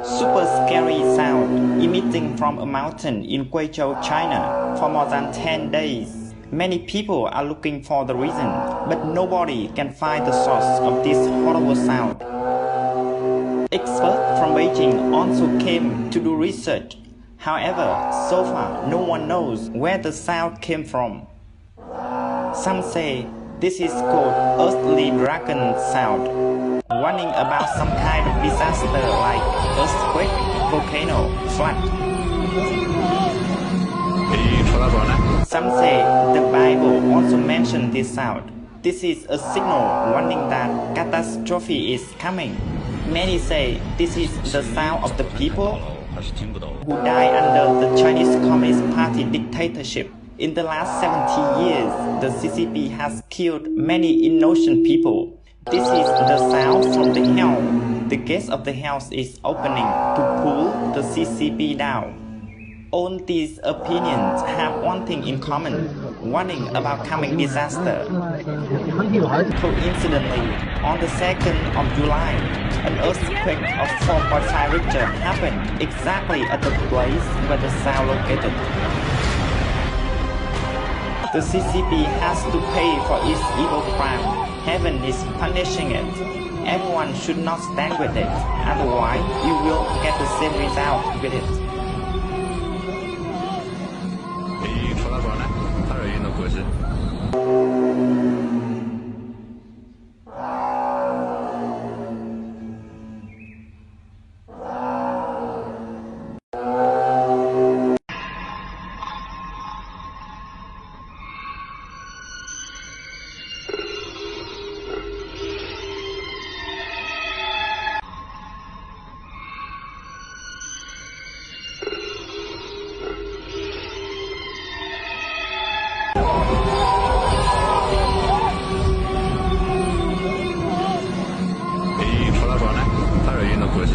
Super scary sound emitting from a mountain in Guizhou, China for more than 10 days. Many people are looking for the reason, but nobody can find the source of this horrible sound. Experts from Beijing also came to do research. However, so far no one knows where the sound came from. Some say this is called earthly dragon sound, warning about some kind of disaster like earthquake, volcano, flood. Some say the Bible also mentioned this sound. This is a signal warning that catastrophe is coming. Many say this is the sound of the people who died under the Chinese Communist Party dictatorship. In the last 70 years, the CCP has killed many innocent people. This is the sound from the hell. The gate of the hell is opening to pull the CCP down. All these opinions have one thing in common, warning about coming disaster. Coincidentally, on the 2nd of July, an earthquake of 4.5 Richter happened exactly at the place where the sound located. The CCP has to pay for its evil crime. Heaven is punishing it. Everyone should not stand with it, otherwise you will get the same result with it. 你说到这儿呢，他这人的故事。你说到这儿呢，他这人的故事。